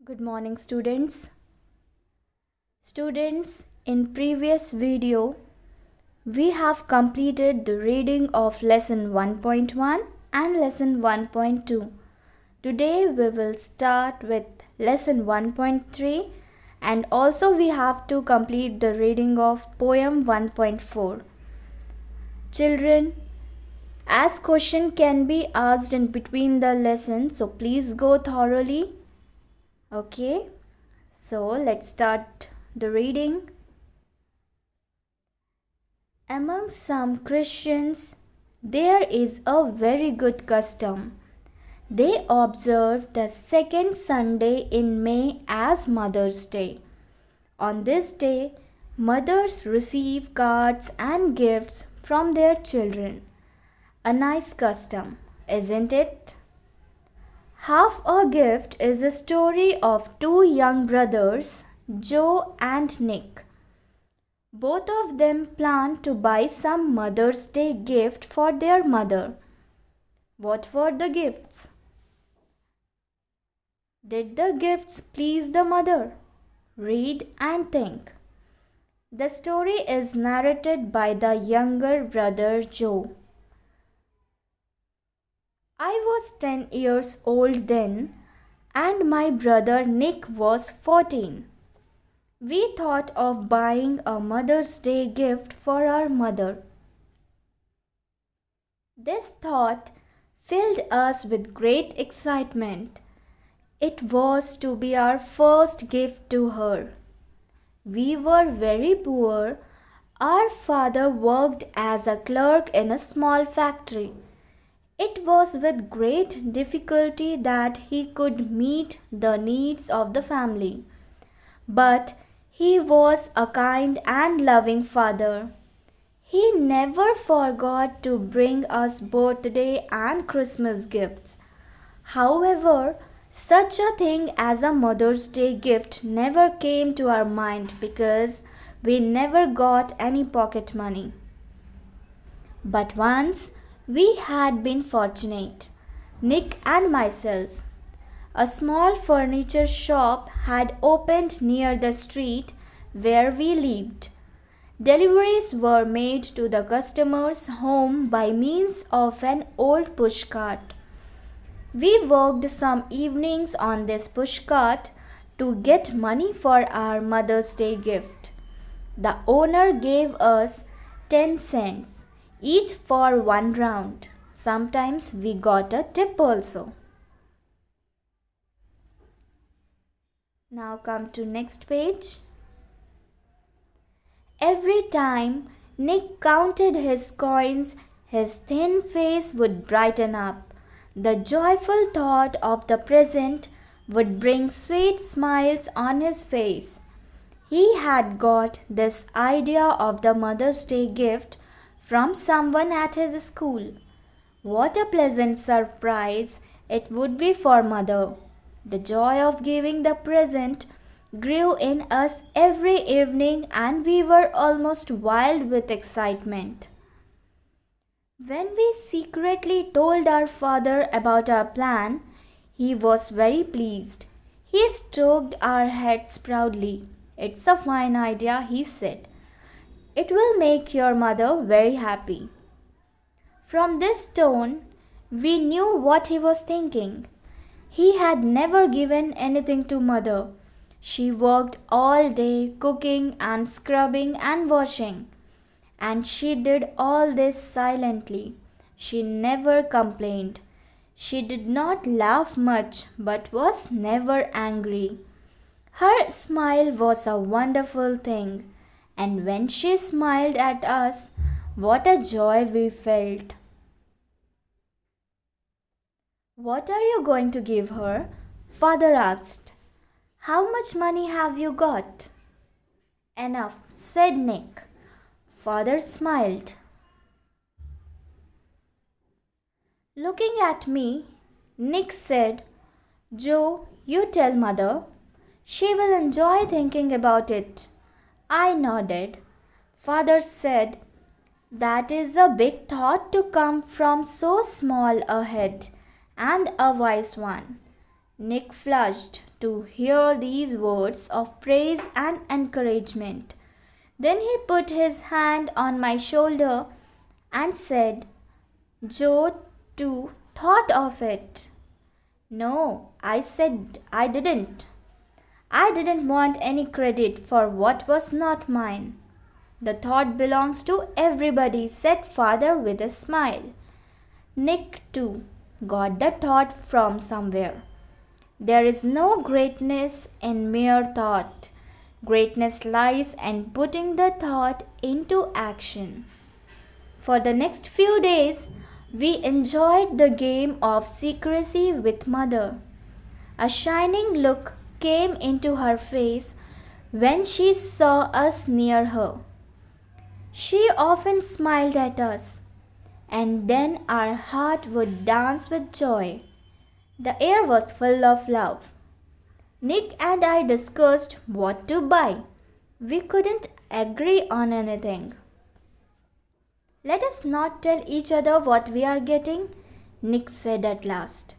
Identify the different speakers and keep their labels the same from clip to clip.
Speaker 1: Good morning, students. In previous video, we have completed the reading of lesson 1.1 and lesson 1.2. Today we will start with lesson 1.3 and also we have to complete the reading of poem 1.4. Children, as question can be asked in between the lessons, so please go thoroughly. Okay, so let's start the reading. Among some Christians, there is a very good custom. They observe the second Sunday in May as Mother's Day. On this day, mothers receive cards and gifts from their children. A nice custom, isn't it? Half a gift is a story of two young brothers, Joe and Nick. Both of them plan to buy some Mother's Day gift for their mother. What were the gifts? Did the gifts please the mother? Read and think. The story is narrated by the younger brother Joe. I was 10 years old then, and my brother Nick was 14. We thought of buying a Mother's Day gift for our mother. This thought filled us with great excitement. It was to be our first gift to her. We were very poor. Our father worked as a clerk in a small factory. It was with great difficulty that he could meet the needs of the family. But he was a kind and loving father. He never forgot to bring us birthday and Christmas gifts. However, such a thing as a Mother's Day gift never came to our mind because we never got any pocket money. But once, we had been fortunate, Nick and myself. A small furniture shop had opened near the street where we lived. Deliveries were made to the customer's home by means of an old pushcart. We worked some evenings on this pushcart to get money for our Mother's Day gift. The owner gave us 10 cents. Each for one round. Sometimes we got a tip also. Now come to next page. Every time Nick counted his coins, his thin face would brighten up. The joyful thought of the present would bring sweet smiles on his face. He had got this idea of the Mother's Day gift from someone at his school. What a pleasant surprise it would be for mother. The joy of giving the present grew in us every evening and we were almost wild with excitement. When we secretly told our father about our plan, he was very pleased. He stroked our heads proudly. "It's a fine idea," he said. "It will make your mother very happy." From this tone, we knew what he was thinking. He had never given anything to mother. She worked all day cooking and scrubbing and washing. And she did all this silently. She never complained. She did not laugh much but was never angry. Her smile was a wonderful thing. And when she smiled at us, what a joy we felt. "What are you going to give her?" Father asked. "How much money have you got?" "Enough," said Nick. Father smiled. Looking at me, Nick said, "Joe, you tell mother. She will enjoy thinking about it." I nodded. Father said, "That is a big thought to come from so small a head, and a wise one." Nick flushed. to hear these words of praise and encouragement. Then he put his hand on my shoulder and said, Joe too thought of it. No, I said I didn't. I didn't want any credit for what was not mine. The thought belongs to everybody, said father with a smile. Nick too got the thought from somewhere. There is no greatness in mere thought. Greatness lies in putting the thought into action. For the next few days, we enjoyed the game of secrecy with mother. A shining look came into her face when she saw us near her. She often smiled at us, and then our heart would dance with joy. The air was full of love. Nick and I discussed what to buy. We couldn't agree on anything. Let us not tell each other what we are getting, Nick said at last.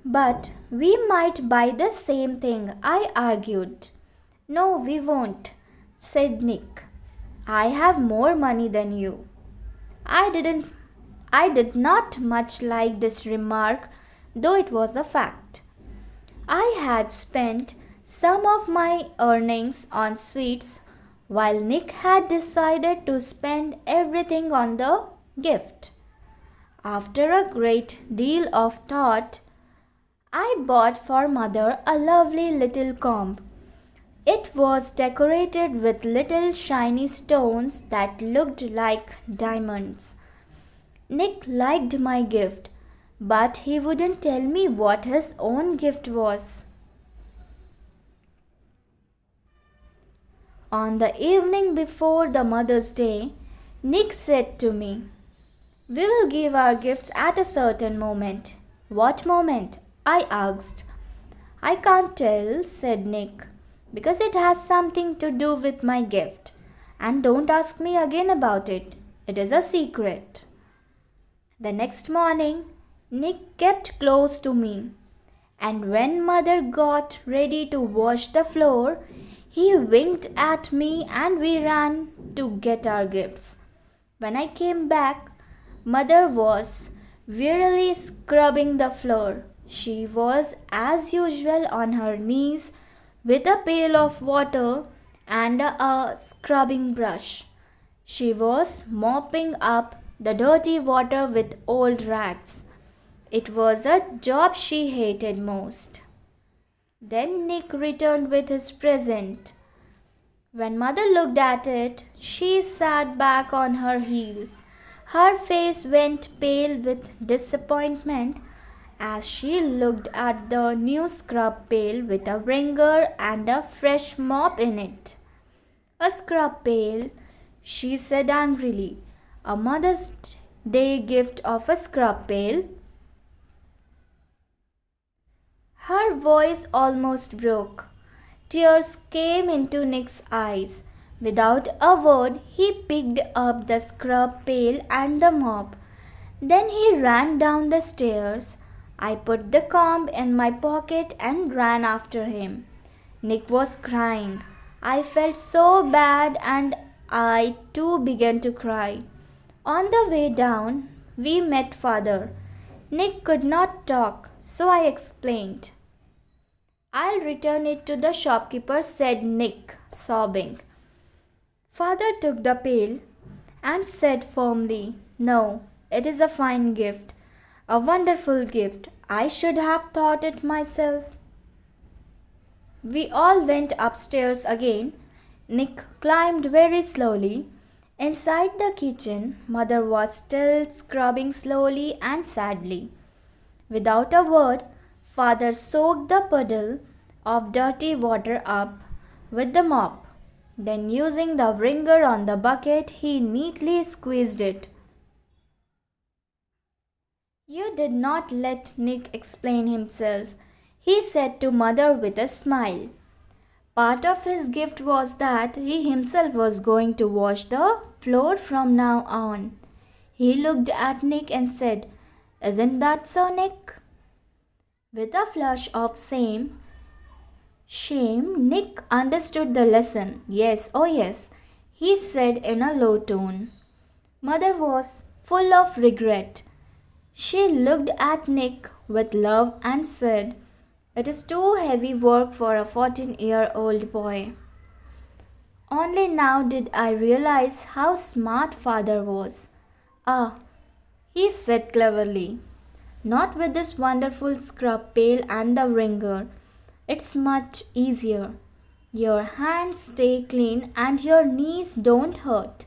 Speaker 1: But we might buy the same thing, I argued. No, we won't, said Nick. I have more money than you. I did not much like this remark, though it was a fact. I had spent some of my earnings on sweets, while Nick had decided to spend everything on the gift. After a great deal of thought, I bought for mother a lovely little comb. It was decorated with little shiny stones that looked like diamonds. Nick liked my gift, but he wouldn't tell me what his own gift was. On the evening before the Mother's Day, Nick said to me, We will give our gifts at a certain moment. What moment? I asked. I can't tell, said Nick, because it has something to do with my gift. And don't ask me again about it. It is a secret. The next morning, Nick kept close to me, and when mother got ready to wash the floor, he winked at me and we ran to get our gifts. When I came back, mother was wearily scrubbing the floor. She was, as usual, on her knees with a pail of water and a scrubbing brush. She was mopping up the dirty water with old rags. It was a job she hated most. Then Nick returned with his present. When mother looked at it, she sat back on her heels. Her face went pale with disappointment as she looked at the new scrub pail with a wringer and a fresh mop in it. A scrub pail, she said angrily. A Mother's Day gift of a scrub pail? Her voice almost broke. Tears came into Nick's eyes. Without a word, he picked up the scrub pail and the mop. Then he ran down the stairs. I put the comb in my pocket and ran after him. Nick was crying. I felt so bad and I too began to cry. On the way down, we met father. Nick could not talk, so I explained. I'll return it to the shopkeeper, said Nick, sobbing. Father took the pail and said firmly, No, it is a fine gift, a wonderful gift. I should have thought it myself. We all went upstairs again. Nick climbed very slowly. Inside the kitchen, mother was still scrubbing slowly and sadly. Without a word, father soaked the puddle of dirty water up with the mop. Then, using the wringer on the bucket, he neatly squeezed it. You did not let Nick explain himself, he said to mother with a smile. Part of his gift was that he himself was going to wash the floor from now on. He looked at Nick and said, Isn't that so, Nick? With a flush of shame, Shame, Nick understood the lesson. Yes, oh yes, he said in a low tone. Mother was full of regret. She looked at Nick with love and said, "It is too heavy work for a 14-year-old boy." Only now did I realize how smart father was. Ah, he said cleverly. Not with this wonderful scrub pail and the wringer. It's much easier. Your hands stay clean and your knees don't hurt.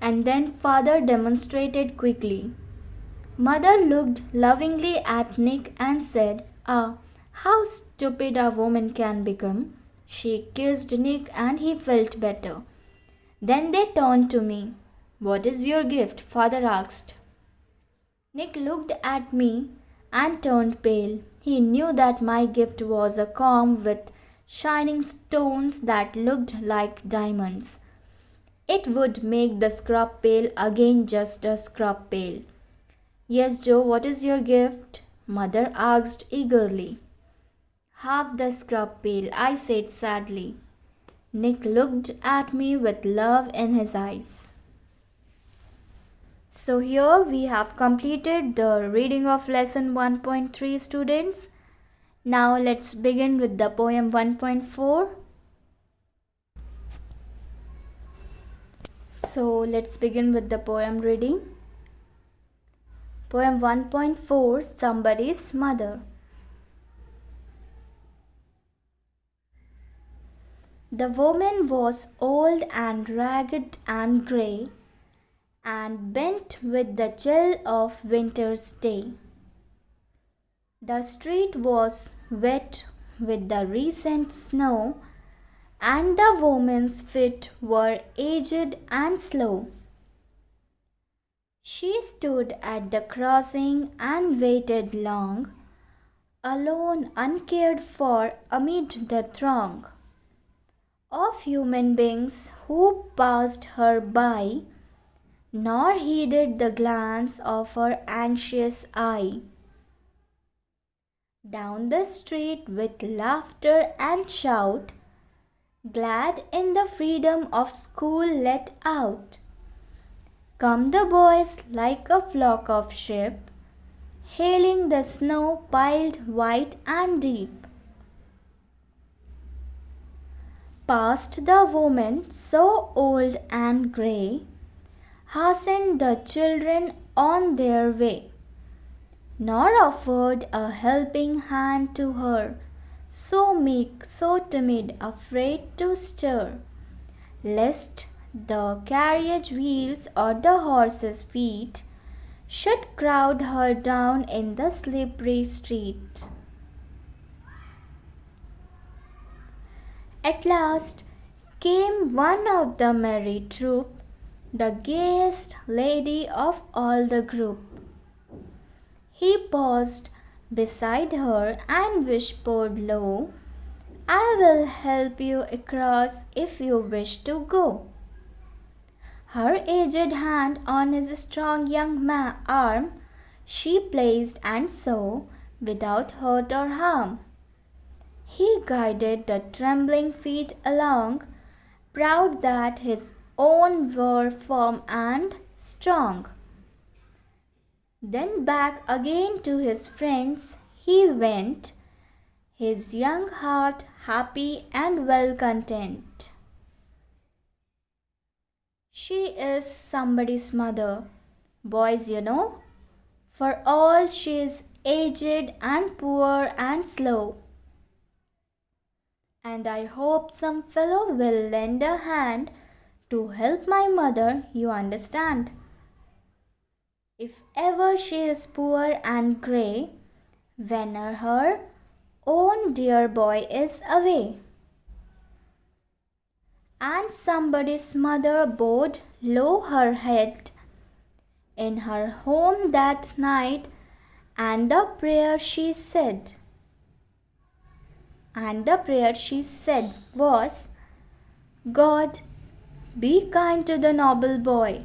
Speaker 1: And then father demonstrated quickly. Mother looked lovingly at Nick and said, "Ah, how stupid a woman can become." She kissed Nick and he felt better. Then they turned to me. "What is your gift?" father asked. Nick looked at me and turned pale. He knew that my gift was a comb with shining stones that looked like diamonds. It would make the scrub pail again just a scrub pail. "Yes, Joe, what is your gift?" Mother asked eagerly. "Half the scrub pail," I said sadly. Nick looked at me with love in his eyes. So here we have completed the reading of lesson 1.3, students. Now let's begin with the poem 1.4. So let's begin with the poem reading. Poem 1.4, Somebody's Mother. The woman was old and ragged and grey, and bent with the chill of winter's day. The street was wet with the recent snow, and the woman's feet were aged and slow. She stood at the crossing and waited long, alone, uncared for amid the throng of human beings who passed her by, nor heeded the glance of her anxious eye. Down the street with laughter and shout, glad in the freedom of school let out, come the boys like a flock of sheep, hailing the snow piled white and deep. Past the woman so old and grey, hastened the children on their way, nor offered a helping hand to her, so meek, so timid, afraid to stir, lest the carriage wheels or the horses' feet should crowd her down in the slippery street. At last came one of the merry troop, the gayest lady of all the group. He paused beside her and whispered low, "I will help you across if you wish to go." Her aged hand on his strong young arm she placed, and so, without hurt or harm, he guided the trembling feet along, proud that his own were firm and strong. Then back again to his friends he went, his young heart happy and well content. She is somebody's mother, boys, you know, for all she is aged and poor and slow. And I hope some fellow will lend a hand to help my mother, you understand. If ever she is poor and grey, when her own dear boy is away. And somebody's mother bowed low her head in her home that night, and the prayer she said was, "God, be kind to the noble boy,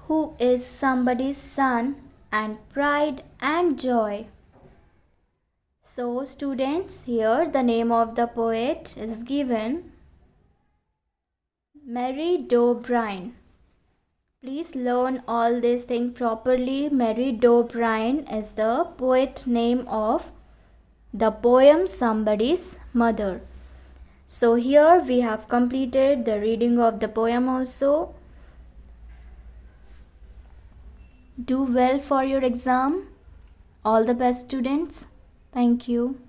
Speaker 1: who is somebody's son and pride and joy." So students, here the name of the poet is given Mary D'O'Brien. Please learn all these things properly. Mary D'O'Brien is the poet name of the poem Somebody's Mother. So here we have completed the reading of the poem also. Do well for your exam. All the best, students. Thank you.